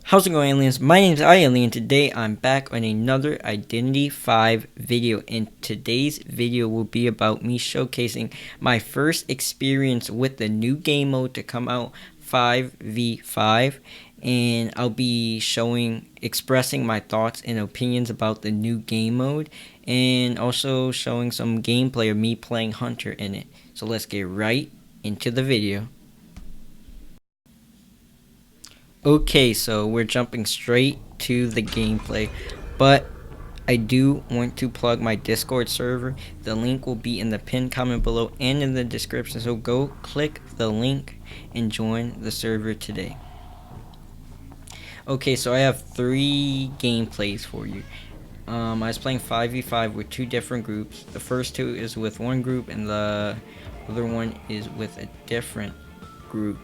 How's it going, aliens? My name is iALiEN. Today I'm back on another Identity 5 video, and today's video will be about me showcasing my first experience with the new game mode to come out, 5v5, and I'll be expressing my thoughts and opinions about the new game mode, and also showing some gameplay of me playing Hunter in it. So let's get right into the video. Okay, so we're jumping straight to the gameplay, but I do want to plug my Discord server. The link will be in the pinned comment below and in the description, so go click the link and join the server today. Okay, so I have 3 gameplays for you. I was playing 5v5 with 2 different groups. The first 2 is with one group and the other one is with a different group.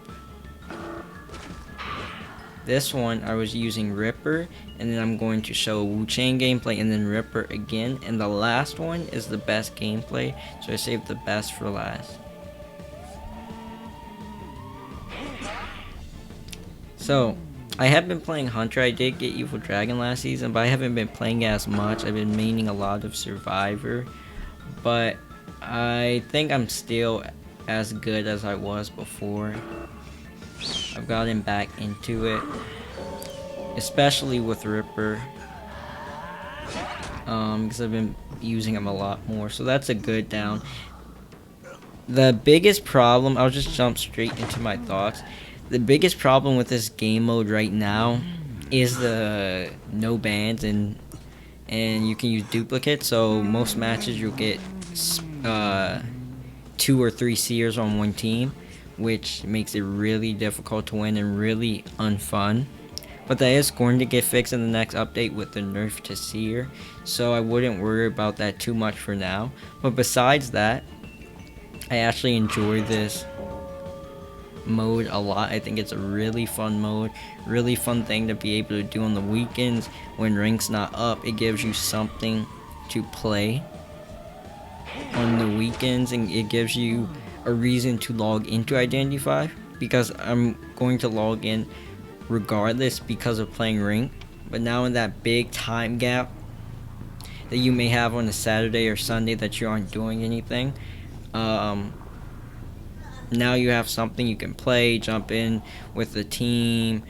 This one I was using Ripper, and then I'm going to show Chang gameplay and then Ripper again, and the last one is the best gameplay, so I saved the best for last. So I have been playing Hunter. I did get Evil Dragon last season, but I haven't been playing as much. I've been maining a lot of Survivor, but I think I'm still as good as I was before. I've gotten back into it, especially with Ripper, because I've been using him a lot more, so that's a good down. The biggest problem, I'll just jump straight into my thoughts. The biggest problem with this game mode right now is the no bans, and you can use duplicates, so most matches you'll get 2 or 3 seers on one team, which makes it really difficult to win and really unfun. But that is going to get fixed in the next update with the nerf to seer, so I wouldn't worry about that too much for now. But besides that, I actually enjoy this mode a lot. I think it's a really fun mode, really fun thing to be able to do on the weekends when rank's not up. It gives you something to play on the weekends, and it gives you a reason to log into Identity 5, because I'm going to log in regardless because of playing rank. But now in that big time gap that you may have on a Saturday or Sunday that you aren't doing anything, now you have something you can play, jump in with the team,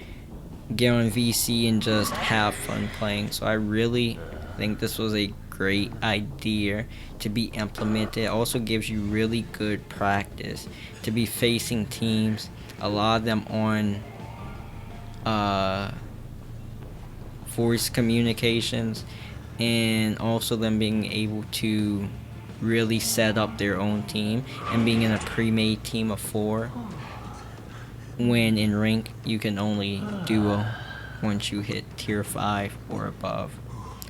get on VC, and just have fun playing. So I really think this was a great idea to be implemented. It also gives you really good practice to be facing teams, a lot of them on voice communications, and also them being able to really set up their own team and being in a pre-made team of 4, when in rank you can only duo once you hit tier 5 or above.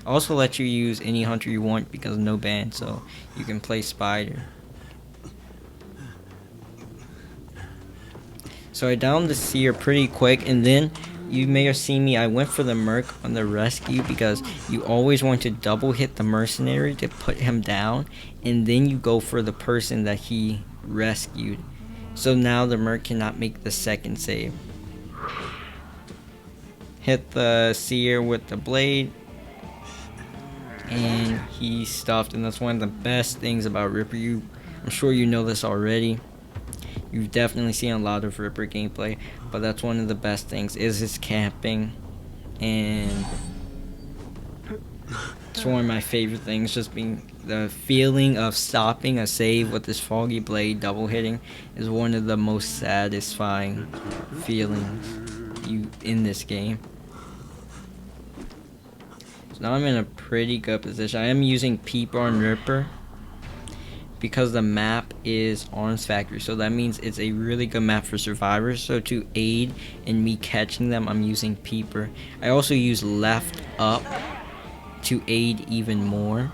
Also let you use any hunter you want because no ban, so you can play Spider. So I downed the seer pretty quick, and then you may have seen me, I went for the merc on the rescue, because you always want to double hit the mercenary to put him down, and then you go for the person that he rescued. So now the merc cannot make the second save. Hit the seer with the blade, and he stuffed, and that's one of the best things about Ripper. I'm sure you know this already. You've definitely seen a lot of Ripper gameplay, but that's one of the best things is his camping, and it's one of my favorite things, just being the feeling of stopping a save with this foggy blade double hitting is one of the most satisfying feelings in this game. So now I'm in a pretty good position. I am using Peeper on Ripper because the map is Arms Factory, so that means it's a really good map for survivors. So to aid in me catching them, I'm using Peeper. I also use left up to aid even more,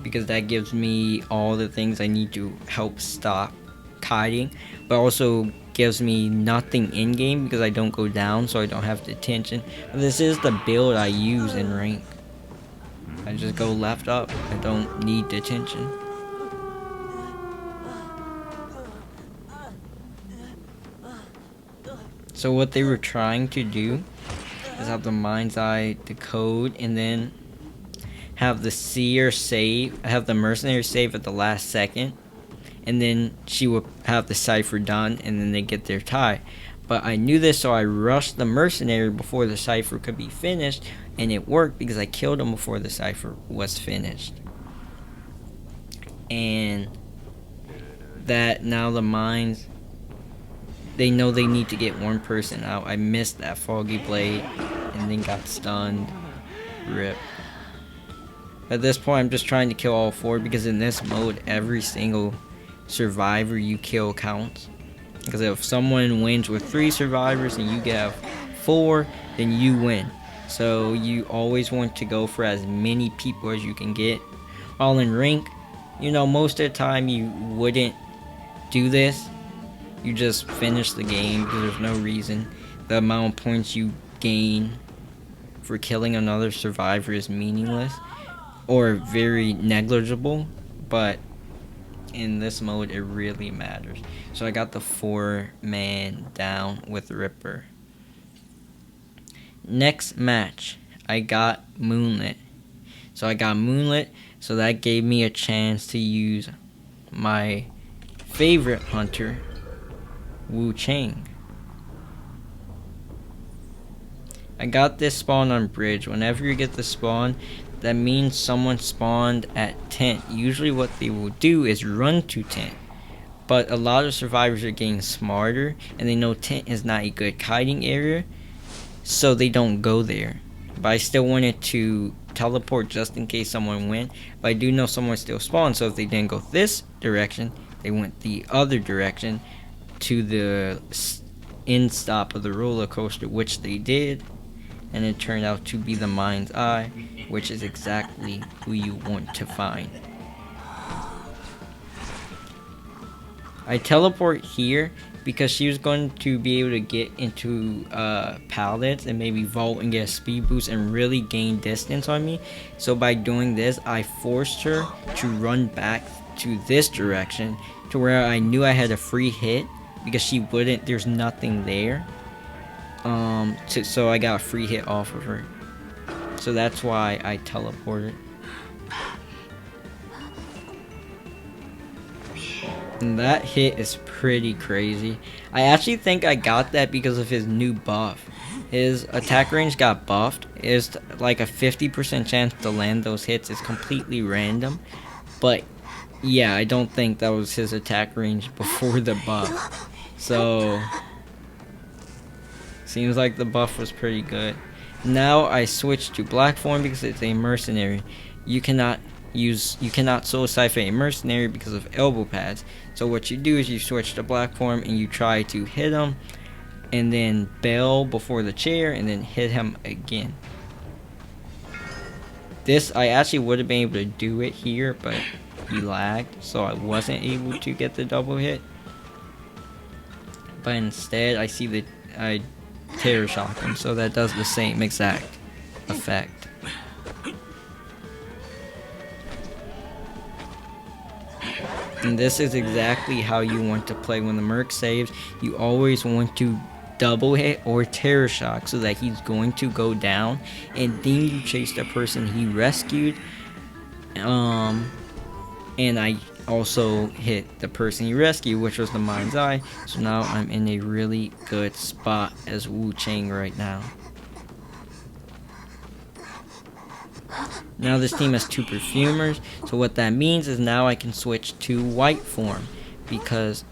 because that gives me all the things I need to help stop kiting, but also gives me nothing in game because I don't go down, so I don't have detention. But this is the build I use in rank. I just go left up. I don't need detention. So what they were trying to do is have the mind's eye decode and then have the seer save, have the mercenary save at the last second, and then she would have the cipher done, and then they get their tie. But I knew this, so I rushed the mercenary before the cipher could be finished, and it worked because I killed him before the cipher was finished. And that now the mines, they know they need to get one person out. I missed that foggy blade and then got stunned. Rip. At this point, I'm just trying to kill all 4 because in this mode, every single survivor you kill counts. Because if someone wins with 3 survivors and you get 4, then you win. So you always want to go for as many people as you can get. While in rank, you know, most of the time you wouldn't do this. You just finish the game because there's no reason. The amount of points you gain for killing another survivor is meaningless or very negligible, but in this mode it really matters. So I got the 4-man down with Ripper. Next match, I got Moonlit. So I got Moonlit, so that gave me a chance to use my favorite hunter, Chang. I got this spawn on bridge. Whenever you get the spawn, that means someone spawned at tent. Usually what they will do is run to tent. But a lot of survivors are getting smarter and they know tent is not a good hiding area, so they don't go there. But I still wanted to teleport just in case someone went. But I do know someone still spawned, so if they didn't go this direction, they went the other direction to the end stop of the roller coaster, which they did. And it turned out to be the mind's eye, which is exactly who you want to find. I teleport here because she was going to be able to get into pallets and maybe vault and get a speed boost and really gain distance on me. So by doing this, I forced her to run back to this direction to where I knew I had a free hit because she wouldn't, there's nothing there. So I got a free hit off of her. So that's why I teleported. And that hit is pretty crazy. I actually think I got that because of his new buff. His attack range got buffed. It's like a 50% chance to land those hits. It's completely random. But yeah, I don't think that was his attack range before the buff. So seems like the buff was pretty good. Now I switched to black form because it's a mercenary. You cannot solo cipher a mercenary because of elbow pads. So what you do is you switch to black form and you try to hit him and then bail before the chair and then hit him again. This, I actually would have been able to do it here, but he lagged, so I wasn't able to get the double hit. But instead I terror shock him, so that does the same exact effect. And this is exactly how you want to play when the merc saves. You always want to double hit or terror shock so that he's going to go down, and then you chase the person he rescued. And I also hit the person he rescued, which was the mind's eye. So now I'm in a really good spot as Chang right now. Now this team has 2 perfumers, so what that means is now I can switch to white form because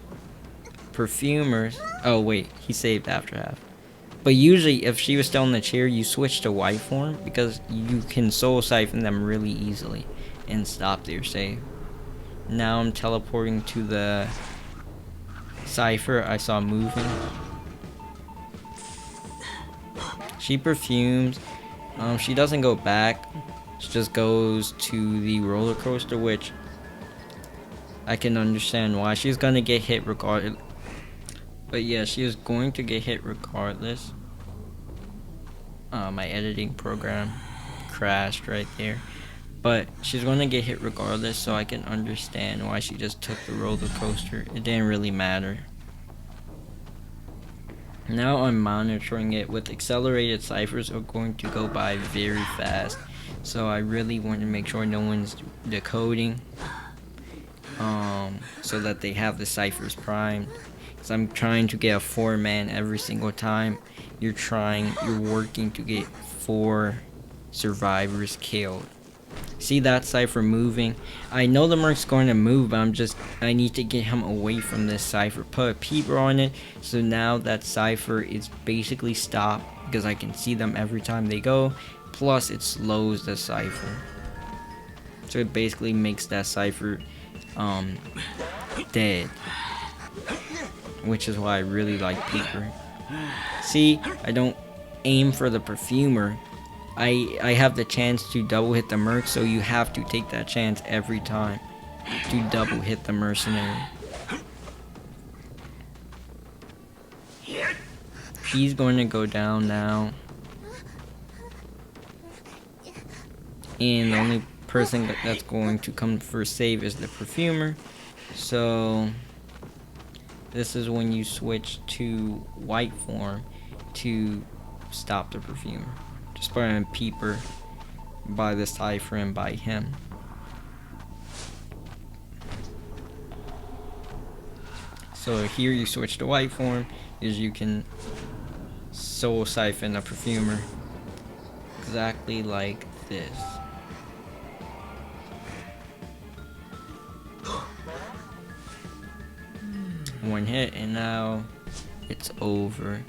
perfumers, oh wait, he saved after half. But usually if she was still in the chair, you switch to white form because you can soul siphon them really easily and stop their save. Now I'm teleporting to the cipher I saw moving. She perfumes. She doesn't go back. She just goes to the roller coaster, which I can understand why. She's gonna get hit regardless. But yeah, she is going to get hit regardless. My editing program crashed right there. But she's going to get hit regardless, so I can understand why she just took the roller coaster. It didn't really matter. Now I'm monitoring it with accelerated ciphers are going to go by very fast. So I really want to make sure no one's decoding. So that they have the ciphers primed. Because I'm trying to get a 4-man every single time. You're working to get 4 survivors killed. See that cipher moving? I know the merc's going to move, but I need to get him away from this cipher. Put a peeper on it, so now that cipher is basically stopped because I can see them every time they go. Plus, it slows the cipher. So it basically makes that cipher dead. Which is why I really like peeper. See, I don't aim for the perfumer. I have the chance to double hit the merc, so you have to take that chance every time to double hit the mercenary. He's going to go down now. And the only person that's going to come for save is the perfumer. So this is when you switch to white form to stop the perfumer. Just put in a peeper by the cipher and by him. So here you switch to white form, is you can soul siphon a perfumer exactly like this. One hit and now it's over.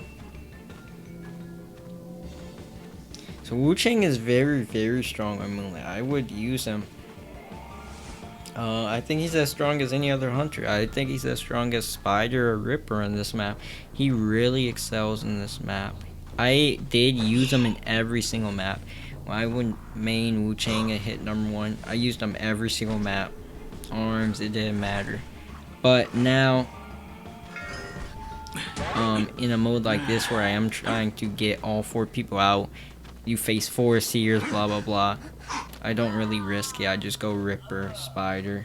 So Chang is very, very strong on Moonlight. I would use him. I think he's as strong as any other hunter. I think he's as strong as Spider or Ripper on this map. He really excels in this map. I did use him in every single map. When I would main Chang and hit number 1, I used him every single map. Arms, it didn't matter. But now, in a mode like this where I am trying to get all 4 people out, you face 4 seers, blah blah blah. I don't really risk it. I just go Ripper, Spider,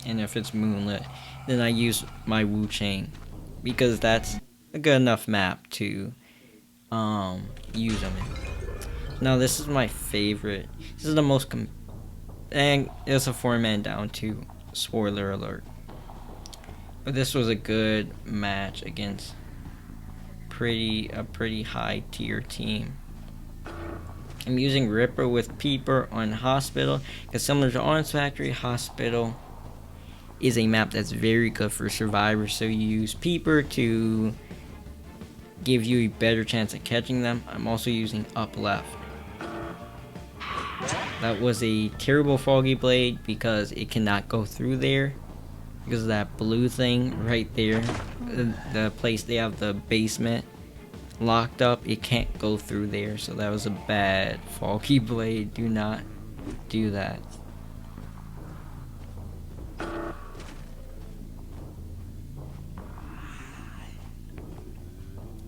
and if it's Moonlit, then I use my Chang because that's a good enough map to use them in. Now this is my favorite. This is the most and it's a 4-man down too. Spoiler alert. But this was a good match against a pretty high tier team. I'm using Ripper with Peeper on Hospital because similar to Arms Factory, Hospital is a map that's very good for survivors. So you use Peeper to give you a better chance at catching them. I'm also using Up Left. That was a terrible Foggy Blade because it cannot go through there because of that blue thing right there. The place they have the basement locked up, it can't go through there, so that was a bad Foggy Blade. Do not do that.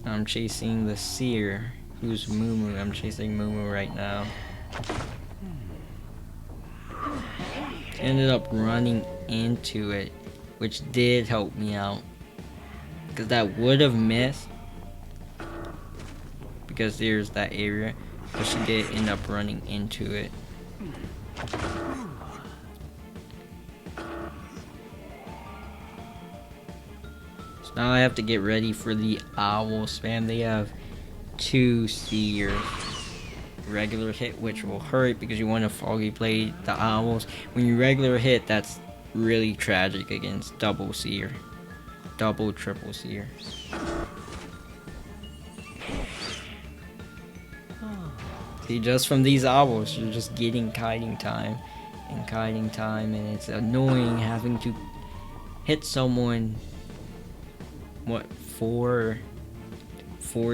I'm chasing the Seer, who's Mumu. I'm chasing Mumu right now. Ended up running into it, which did help me out, because that would have missed. Because there's that area, but she did end up running into it. So now I have to get ready for the owl spam. They have 2 seers. Regular hit, which will hurt because you want to Foggy Blade the owls. When you regular hit, that's really tragic against double seer. Double, triple seer. See, just from these owls, you're just getting kiting time, and it's annoying having to hit someone, what, 4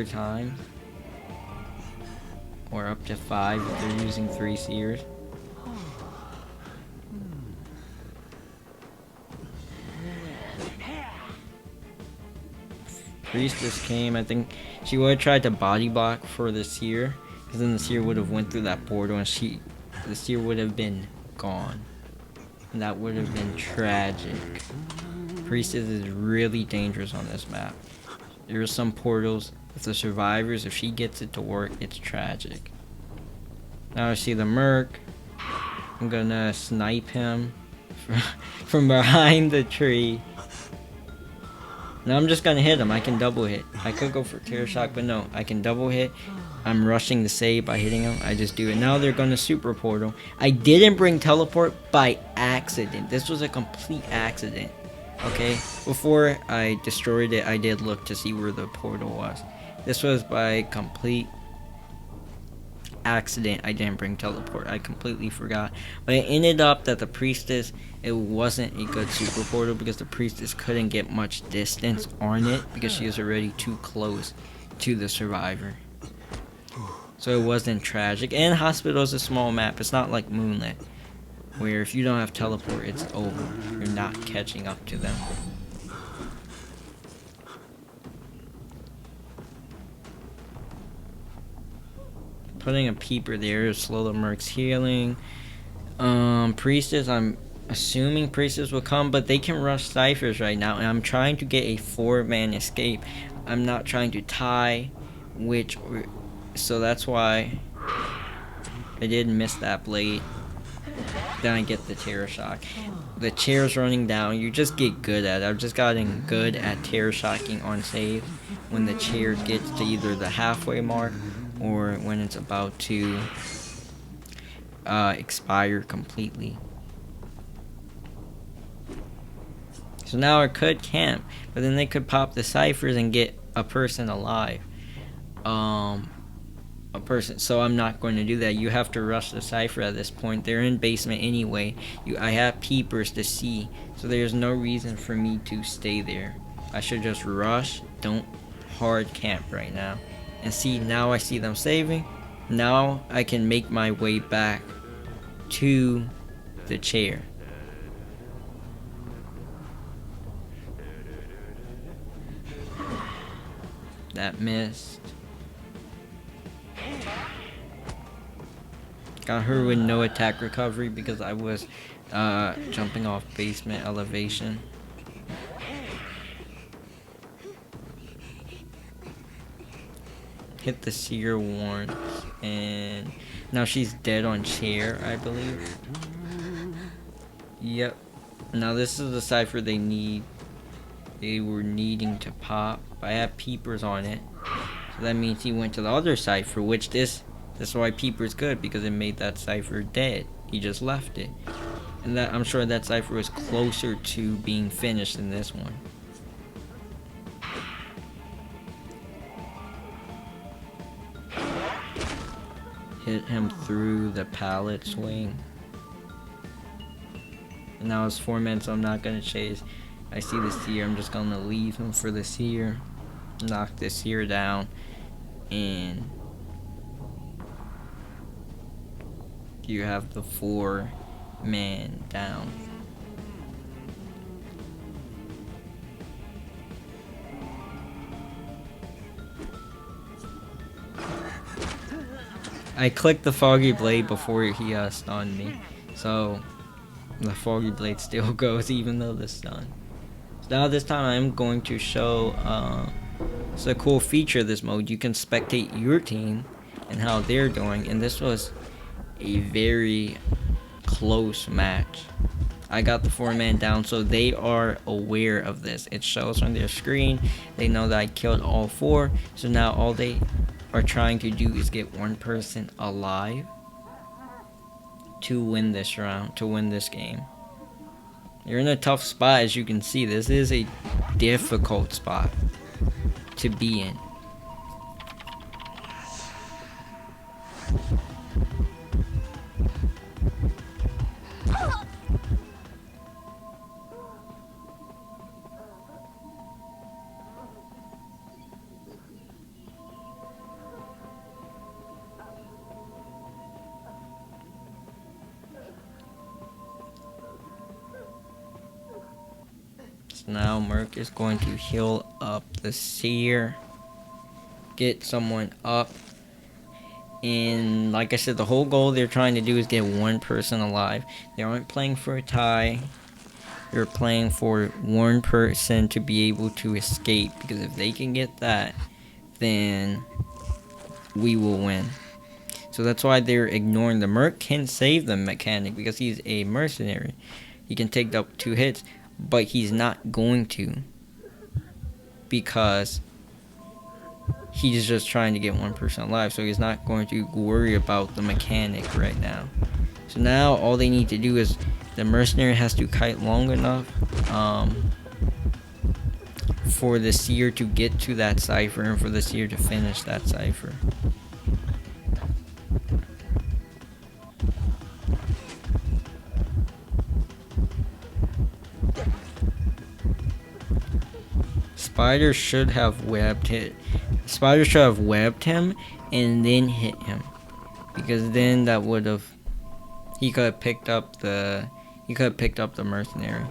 times? Or up to 5 if they're using 3 seers. Priestess came, I think she would have tried to body block for the seer. Because then the seer would have went through that portal and the seer would have been gone. And that would have been tragic. Priestess is really dangerous on this map. There's some portals with the survivors. If she gets it to work, it's tragic. Now I see the Merc. I'm gonna snipe him from behind the tree. Now I'm just gonna hit him. I can double hit. I could go for Terror Shock, but no, I can double hit. I'm rushing the save by hitting him. I just do it. Now they're gonna super portal. I didn't bring teleport by accident. This was a complete accident. Okay, before I destroyed it, I did look to see where the portal was. This was by complete accident. I didn't bring teleport. I completely forgot. But it ended up that the priestess, it wasn't a good super portal because the priestess couldn't get much distance on it because she was already too close to the survivor. So it wasn't tragic. And Hospital is a small map. It's not like Moonlit, where if you don't have teleport, it's over. You're not catching up to them. Putting a peeper there to slow the Merc's healing. Priestess, I'm assuming Priestess will come, but they can rush Ciphers right now, and I'm trying to get a 4-man escape. I'm not trying to tie, so that's why I did miss that blade. Then I get the Terror Shock. The chair's running down. You just get good at it. I've just gotten good at Terror Shocking on save when the chair gets to either the halfway mark or when it's about to expire completely. So now I could camp, but then they could pop the ciphers and get a person alive. So I'm not going to do that. You have to rush the cipher at this point. They're in basement anyway. I have peepers to see, so there's no reason for me to stay there. I should just rush. Don't hard camp right now. And see, now I see them saving. Now I can make my way back to the chair. That missed. Got her with no attack recovery because I was jumping off basement elevation. Hit the seer once, and now she's dead on chair, I believe. Yep. Now this is the cipher they were needing to pop. I have peepers on it, so that means he went to the other cipher, which this is why peeper's good, because it made that cipher dead. He just left it, and that I'm sure that cipher was closer to being finished than this one. Hit him through the pallet swing. And now it's 4 men, so I'm not gonna chase. I see the seer, I'm just gonna leave him for the seer. Knock the seer down, and you have the 4-man down. I clicked the Foggy Blade before he stunned me, so the Foggy Blade still goes even though the stun. So now this time I'm going to show, it's a cool feature of this mode. You can spectate your team and how they're doing, and this was a very close match. I got the 4-man down, so they are aware of this. It shows on their screen. They know that I killed all 4, so now all they are trying to do is get one person alive to win this round, to win this game. You're in a tough spot, as you can see. This is a difficult spot to be in. Now Merc is going to heal up the seer, get someone up, and like I said, the whole goal they're trying to do is get one person alive. They aren't playing for a tie. They're playing for one person to be able to escape, because if they can get that, then we will win. So that's why they're ignoring the merc. Can save the mechanic because he's a mercenary. He can take up 2 hits, but he's not going to, because he's just trying to get one person alive. So he's not going to worry about the mechanic right now. So now all they need to do is the mercenary has to kite long enough for the seer to get to that cipher and for the seer to finish that cipher. Spider should have webbed him and then hit him, because then that would have, he could have picked up the mercenary,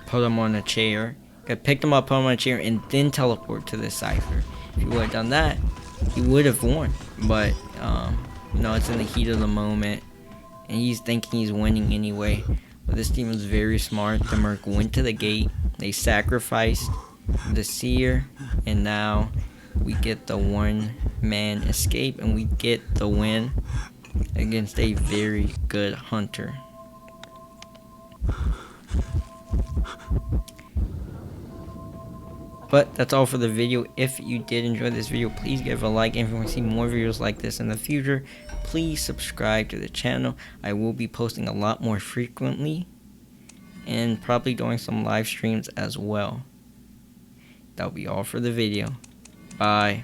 put him on a chair, could picked him up, put him on a chair, and then teleport to the cipher. If he would have done that, he would have won. But no, it's in the heat of the moment, and he's thinking he's winning anyway. But this team was very smart. The merc went to the gate. They sacrificed the seer, and now we get the 1-man escape, and we get the win against a very good hunter. But that's all for the video. If you did enjoy this video, please give a like. And if you want to see more videos like this in the future, please subscribe to the channel. I will be posting a lot more frequently, and probably doing some live streams as well. That'll be all for the video. Bye.